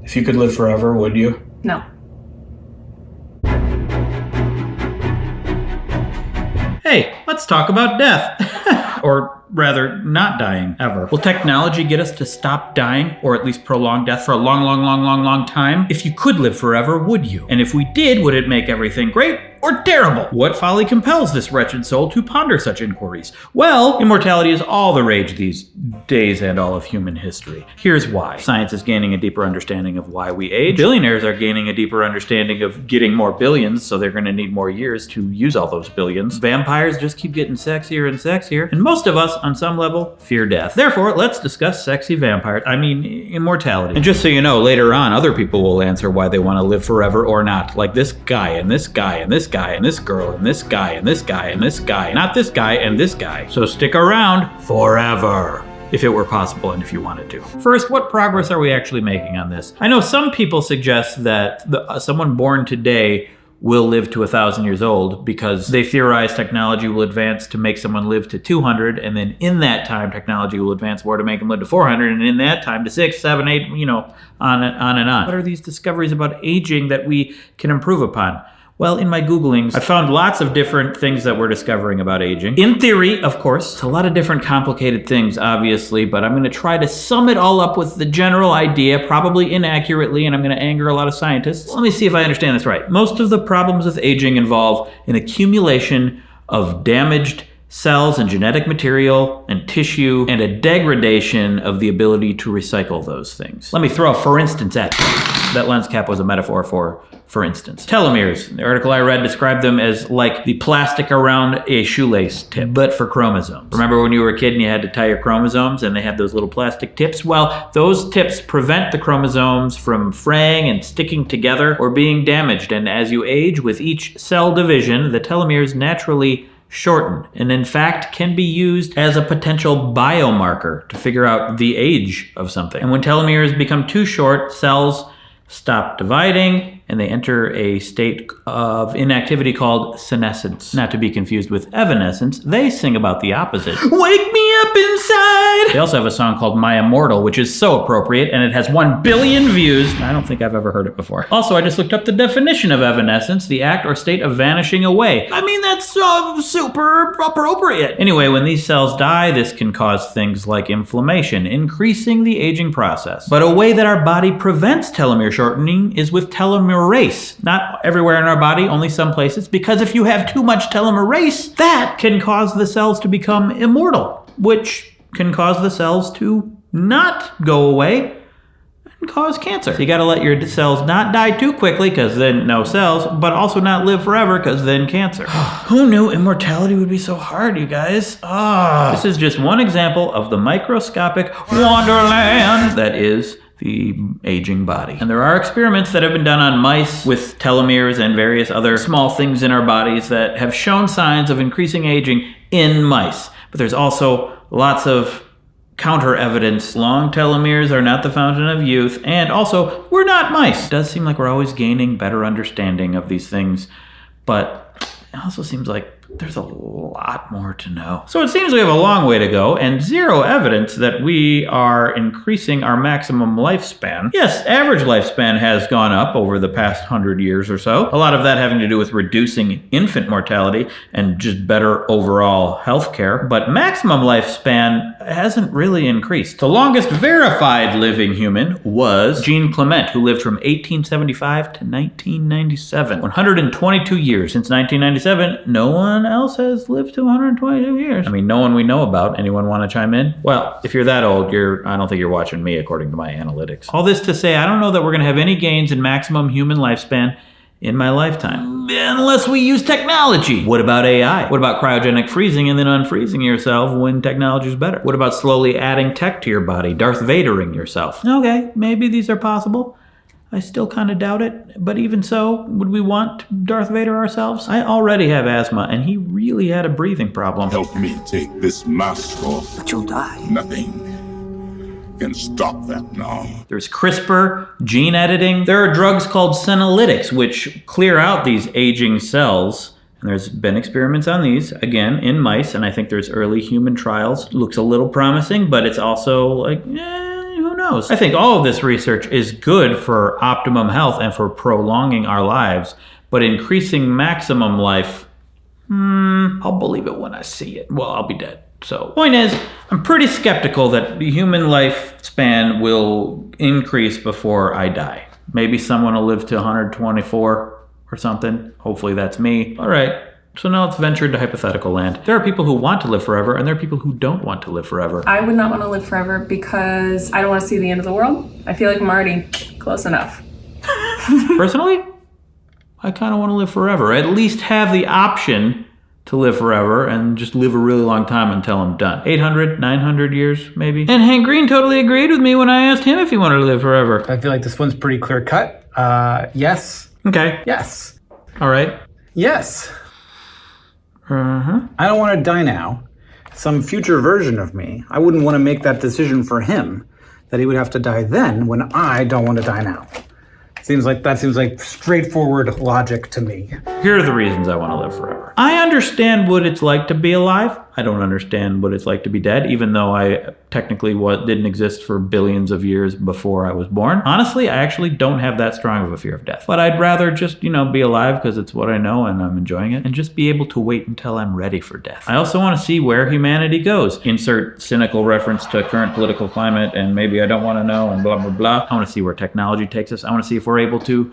If you could live forever, would you? No. Hey, let's talk about death. Or rather, not dying ever. Will technology get us to stop dying, or at least prolong death for a long time? If you could live forever, would you? And if we did, would it make everything great or terrible? What folly compels this wretched soul to ponder such inquiries? Well, immortality is all the rage these days and all of human history. Here's why. Science is gaining a deeper understanding of why we age. Billionaires are gaining a deeper understanding of getting more billions, so they're going to need more years to use all those billions. Vampires just keep getting sexier and sexier, and most of us, on some level, fear death. Therefore, let's discuss immortality. And just so you know, later on, other people will answer why they want to live forever or not. Like this guy, and this guy, and this guy, and this girl, and this guy, and this guy, and this guy, not this guy, and this guy. So stick around forever, if it were possible and if you wanted to. First, what progress are we actually making on this? I know some people suggest that someone born today will live to 1,000 years old because they theorize technology will advance to make someone live to 200, and then in that time technology will advance more to make them live to 400, and in that time to 6, 7, 8, on and on. What are these discoveries about aging that we can improve upon? Well, in my Googlings, I found lots of different things that we're discovering about aging. In theory, of course, it's a lot of different complicated things, obviously, but I'm going to try to sum it all up with the general idea, probably inaccurately, and I'm going to anger a lot of scientists. Let me see if I understand this right. Most of the problems with aging involve an accumulation of damaged cells and genetic material and tissue, and a degradation of the ability to recycle those things. Let me throw a for instance at you. That lens cap was a metaphor for instance. Telomeres. The article I read described them as like the plastic around a shoelace tip, but for chromosomes. Remember when you were a kid and you had to tie your chromosomes and they had those little plastic tips? Well, those tips prevent the chromosomes from fraying and sticking together or being damaged, and as you age with each cell division, the telomeres naturally shorten, and in fact can be used as a potential biomarker to figure out the age of something. And when telomeres become too short, cells stop dividing and they enter a state of inactivity called senescence. Not to be confused with evanescence. They sing about the opposite. Wake me up inside! They also have a song called My Immortal, which is so appropriate, and it has 1 billion views. I don't think I've ever heard it before. Also, I just looked up the definition of evanescence, the act or state of vanishing away. I mean, that's super appropriate. Anyway, when these cells die, this can cause things like inflammation, increasing the aging process. But a way that our body prevents telomere shortening is with telomerase. Not everywhere in our body, only some places, because if you have too much telomerase, that can cause the cells to become immortal, which can cause the cells to not go away and cause cancer. So you gotta let your cells not die too quickly, because then no cells, but also not live forever, because then cancer. Who knew immortality would be so hard, you guys? This is just one example of the microscopic wonderland that is the aging body. And there are experiments that have been done on mice with telomeres and various other small things in our bodies that have shown signs of increasing aging in mice. But there's also lots of counter evidence. Long telomeres are not the fountain of youth, and also, we're not mice. It does seem like we're always gaining better understanding of these things, but it also seems like there's a lot more to know. So it seems we have a long way to go and zero evidence that we are increasing our maximum lifespan. Yes, average lifespan has gone up over the past 100 years or so. A lot of that having to do with reducing infant mortality and just better overall health care. But maximum lifespan hasn't really increased. The longest verified living human was Jean Clement, who lived from 1875 to 1997. 122 years. Since 1997, no one else has lived to 122 years. I mean, no one we know about. Anyone want to chime in? Well, if you're that old, I don't think you're watching me according to my analytics. All this to say, I don't know that we're going to have any gains in maximum human lifespan in my lifetime. Unless we use technology. What about AI? What about cryogenic freezing and then unfreezing yourself when technology is better? What about slowly adding tech to your body, Darth Vadering yourself? Okay, maybe these are possible. I still kind of doubt it, but even so, would we want Darth Vader ourselves? I already have asthma, and he really had a breathing problem. Help me take this mask off. But you'll die. Nothing can stop that now. There's CRISPR, gene editing. There are drugs called senolytics, which clear out these aging cells. And there's been experiments on these, again, in mice, and I think there's early human trials. Looks a little promising, but it's also like, who knows? knows? I think all of this research is good for optimum health and for prolonging our lives, but increasing maximum life, I'll believe it when I see it. Well, I'll be dead. So, point is, I'm pretty skeptical that the human lifespan will increase before I die. Maybe someone will live to 124 or something. Hopefully that's me. All right. So now let's venture into hypothetical land. There are people who want to live forever, and there are people who don't want to live forever. I would not want to live forever because I don't want to see the end of the world. I feel like I'm already close enough. Personally, I kind of want to live forever. At least have the option to live forever and just live a really long time until I'm done. 800, 900 years, maybe. And Hank Green totally agreed with me when I asked him if he wanted to live forever. I feel like this one's pretty clear cut. Yes. Okay. Yes. All right. Yes. I don't want to die now. Some future version of me, I wouldn't want to make that decision for him, that he would have to die then when I don't want to die now. That seems like straightforward logic to me. Here are the reasons I want to live forever. I understand what it's like to be alive. I don't understand what it's like to be dead, even though I technically didn't exist for billions of years before I was born. Honestly, I actually don't have that strong of a fear of death. But I'd rather just, be alive because it's what I know and I'm enjoying it, and just be able to wait until I'm ready for death. I also want to see where humanity goes. Insert cynical reference to current political climate and maybe I don't want to know and blah, blah, blah. I want to see where technology takes us. I want to see if we're able to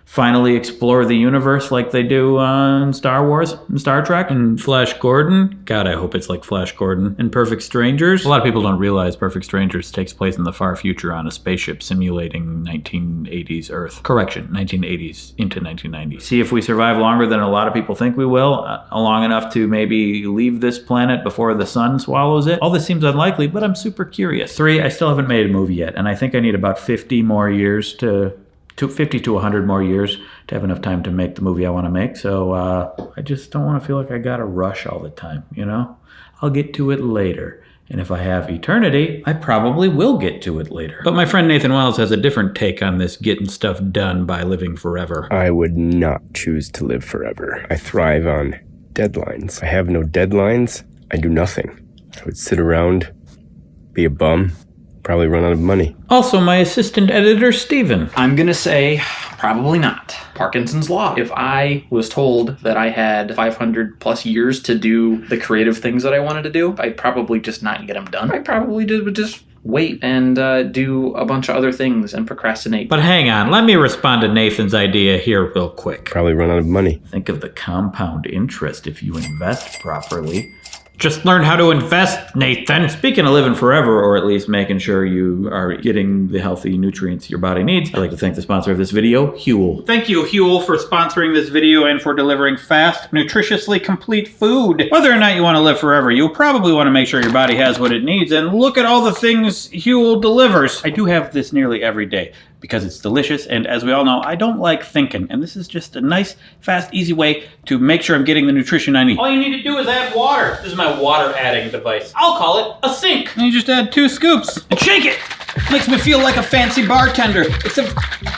finally explore the universe like they do in Star Wars and Star Trek and Flash Gordon. God, I hope it's like Flash Gordon and Perfect Strangers. A lot of people don't realize Perfect Strangers takes place in the far future on a spaceship simulating 1980s Earth. Correction, 1980s into 1990s. See if we survive longer than a lot of people think we will, long enough to maybe leave this planet before the sun swallows it. All this seems unlikely, but I'm super curious. 3, I still haven't made a movie yet, and I think I need about 50 more years to 50 to 100 more years to have enough time to make the movie I want to make. So I just don't want to feel like I got to rush all the time, I'll get to it later. And if I have eternity, I probably will get to it later. But my friend Nathan Wells has a different take on this getting stuff done by living forever. I would not choose to live forever. I thrive on deadlines. I have no deadlines. I do nothing. I would sit around, be a bum, probably run out of money. Also, my assistant editor, Steven. I'm gonna say probably not. Parkinson's law. If I was told that I had 500 plus years to do the creative things that I wanted to do, I'd probably just not get them done. I probably would just wait and do a bunch of other things and procrastinate. But hang on, let me respond to Nathan's idea here real quick. Probably run out of money. Think of the compound interest if you invest properly. Just learn how to invest, Nathan. Speaking of living forever, or at least making sure you are getting the healthy nutrients your body needs, I'd like to thank the sponsor of this video, Huel. Thank you, Huel, for sponsoring this video and for delivering fast, nutritiously complete food. Whether or not you want to live forever, you'll probably want to make sure your body has what it needs, and look at all the things Huel delivers. I do have this nearly every day because it's delicious, and as we all know, I don't like thinking, and this is just a nice, fast, easy way to make sure I'm getting the nutrition I need. All you need to do is add water. This is my water adding device. I'll call it a sink. And you just add 2 scoops and shake it. Makes me feel like a fancy bartender, except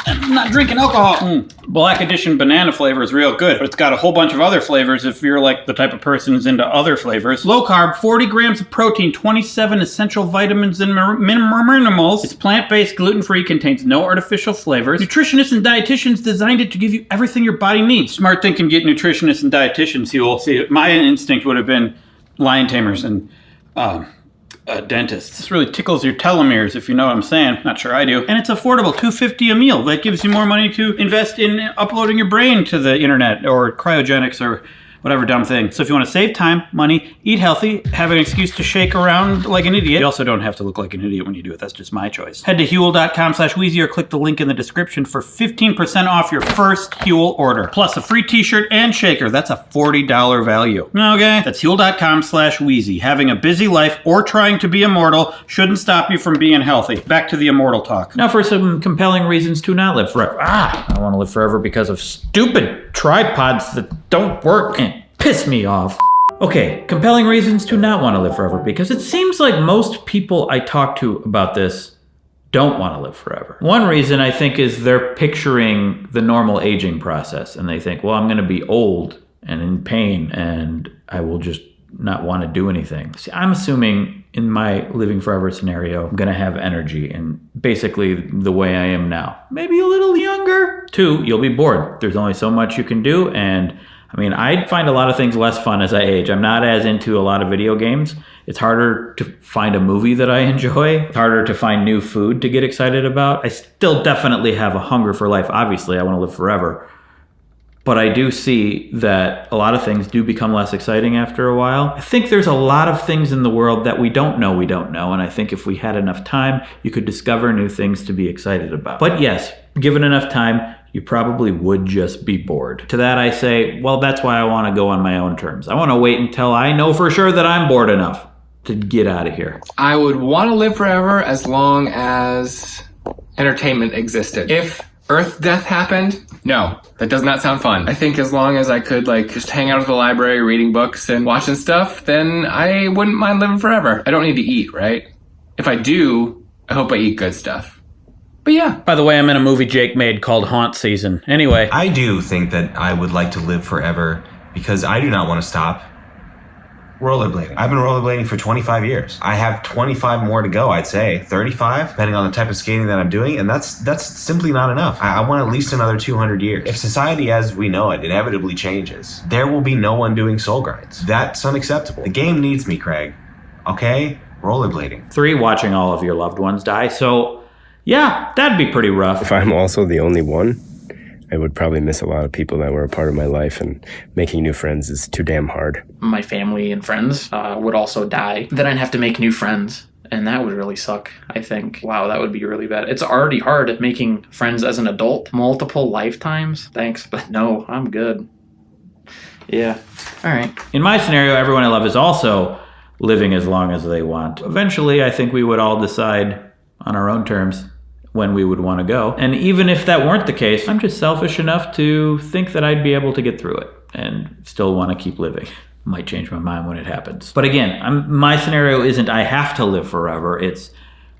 I'm not drinking alcohol. Black Edition banana flavor is real good, but it's got a whole bunch of other flavors if you're like the type of person who's into other flavors. Low carb, 40 grams of protein, 27 essential vitamins and minerals. It's plant-based, gluten-free, contains no artificial flavors. Nutritionists and dietitians designed it to give you everything your body needs. Smart thinking, get nutritionists and dietitians. You'll see, my instinct would have been lion tamers and dentist. This really tickles your telomeres, if you know what I'm saying. Not sure I do. And it's affordable, $2.50 a meal. That gives you more money to invest in uploading your brain to the internet or cryogenics or whatever dumb thing. So if you want to save time, money, eat healthy, have an excuse to shake around like an idiot. You also don't have to look like an idiot when you do it. That's just my choice. Head to Huel.com/Wheezy or click the link in the description for 15% off your first Huel order. Plus a free t-shirt and shaker. That's a $40 value. Okay? That's Huel.com/Wheezy. Having a busy life or trying to be immortal shouldn't stop you from being healthy. Back to the immortal talk. Now for some compelling reasons to not live forever. I want to live forever because of stupid tripods that don't work and piss me off. Okay, compelling reasons to not want to live forever, because it seems like most people I talk to about this don't want to live forever. One reason I think is they're picturing the normal aging process and they think, well, I'm going to be old and in pain and I will just not want to do anything. See, I'm assuming in my living forever scenario, I'm going to have energy and basically the way I am now. Maybe a little younger. 2, you'll be bored. There's only so much you can do. And I mean, I find a lot of things less fun as I age. I'm not as into a lot of video games. It's harder to find a movie that I enjoy. It's harder to find new food to get excited about. I still definitely have a hunger for life. Obviously, I want to live forever. But I do see that a lot of things do become less exciting after a while. I think there's a lot of things in the world that we don't know. And I think if we had enough time, you could discover new things to be excited about. But yes, given enough time, you probably would just be bored. To that I say, well, that's why I want to go on my own terms. I want to wait until I know for sure that I'm bored enough to get out of here. I would want to live forever as long as entertainment existed. If Earth death happened, no, that does not sound fun. I think as long as I could just hang out at the library reading books and watching stuff, then I wouldn't mind living forever. I don't need to eat, right? If I do, I hope I eat good stuff. But yeah. By the way, I'm in a movie Jake made called Haunt Season. Anyway. I do think that I would like to live forever because I do not want to stop rollerblading. I've been rollerblading for 25 years. I have 25 more to go, I'd say. 35, depending on the type of skating that I'm doing, and that's simply not enough. I want at least another 200 years. If society as we know it inevitably changes, there will be no one doing soul grinds. That's unacceptable. The game needs me, Craig. Okay? Rollerblading. 3, watching all of your loved ones die. So, yeah, that'd be pretty rough. If I'm also the only one, I would probably miss a lot of people that were a part of my life, and making new friends is too damn hard. My family and friends would also die. Then I'd have to make new friends, and that would really suck, I think. Wow, that would be really bad. It's already hard at making friends as an adult. Multiple lifetimes? Thanks, but no, I'm good. Yeah, all right. In my scenario, everyone I love is also living as long as they want. Eventually, I think we would all decide on our own terms when we would want to go. And even if that weren't the case, I'm just selfish enough to think that I'd be able to get through it and still want to keep living. Might change my mind when it happens. But again, my scenario isn't I have to live forever. It's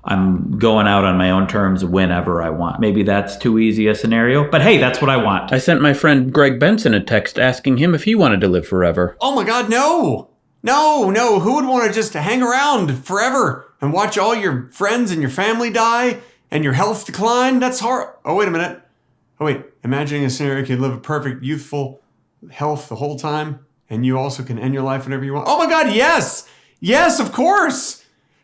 I'm going out on my own terms whenever I want. Maybe that's too easy a scenario, but hey, that's what I want. I sent my friend Greg Benson a text asking him if he wanted to live forever. Oh my God, no! No, who would want to just hang around forever and watch all your friends and your family die? And your health decline? That's hard. Oh, wait a minute. Imagining a scenario you can live a perfect youthful health the whole time, and you also can end your life whenever you want. Oh my God, yes! Yes, of course!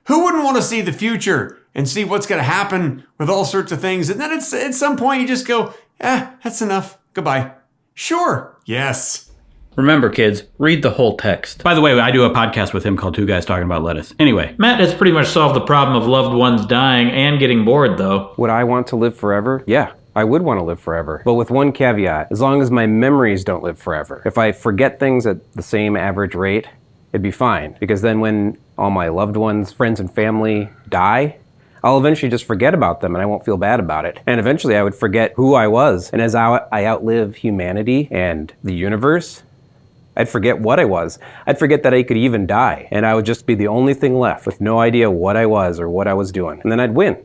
Who wouldn't want to see the future and see what's going to happen with all sorts of things? And then at some point you just go, that's enough. Goodbye. Sure. Yes. Remember, kids, read the whole text. By the way, I do a podcast with him called Two Guys Talking About Lettuce. Anyway, Matt has pretty much solved the problem of loved ones dying and getting bored, though. Would I want to live forever? Yeah, I would want to live forever. But with one caveat, as long as my memories don't live forever. If I forget things at the same average rate, it'd be fine. Because then when all my loved ones, friends and family die, I'll eventually just forget about them and I won't feel bad about it. And eventually I would forget who I was. And as I outlive humanity and the universe, I'd forget what I was. I'd forget that I could even die. And I would just be the only thing left with no idea what I was or what I was doing. And then I'd win.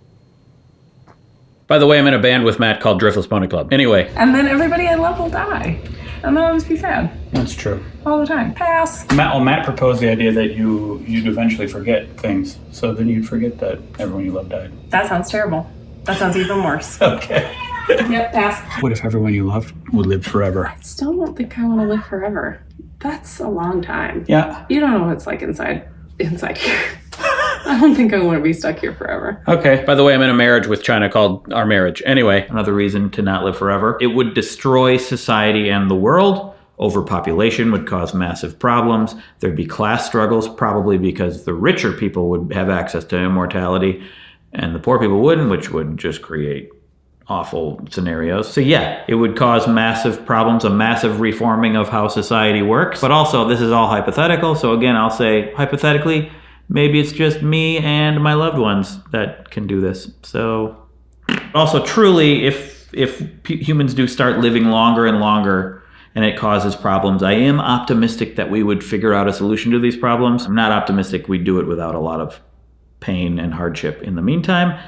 By the way, I'm in a band with Matt called Driftless Pony Club. Anyway. And then everybody I love will die. And then I'll just be sad. That's true. All the time. Pass. Matt proposed the idea that you'd eventually forget things. So then you'd forget that everyone you love died. That sounds terrible. That sounds even worse. Okay. Yep, pass. What if everyone you loved would live forever? I still don't think I want to live forever. That's a long time. Yeah. You don't know what it's like inside here. I don't think I want to be stuck here forever. Okay. By the way, I'm in a marriage with China called Our Marriage. Anyway, another reason to not live forever. It would destroy society and the world. Overpopulation would cause massive problems. There'd be class struggles, probably because the richer people would have access to immortality and the poor people wouldn't, which would just create awful scenarios. So yeah, it would cause massive problems, a massive reforming of how society works. But also, this is all hypothetical. So again, I'll say hypothetically, maybe it's just me and my loved ones that can do this. So also truly, if humans do start living longer and longer and it causes problems, I am optimistic that we would figure out a solution to these problems. I'm not optimistic we'd do it without a lot of pain and hardship in the meantime.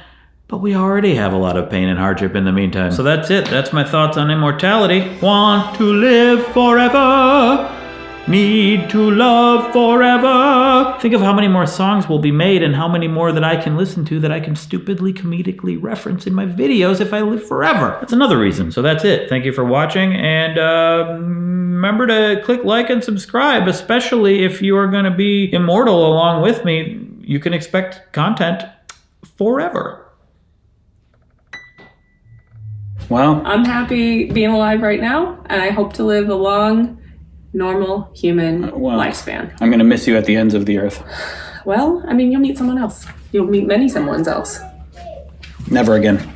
But we already have a lot of pain and hardship in the meantime. So that's it. That's my thoughts on immortality. Want to live forever. need to love forever. Think of how many more songs will be made and how many more that I can listen to that I can stupidly, comedically reference in my videos if I live forever. That's another reason. So that's it. Thank you for watching, and remember to click like and subscribe, especially if you are going to be immortal along with me. You can expect content forever. Well, I'm happy being alive right now, and I hope to live a long, normal human lifespan. I'm going to miss you at the ends of the earth. Well, I mean, you'll meet someone else. You'll meet many someones else. Never again.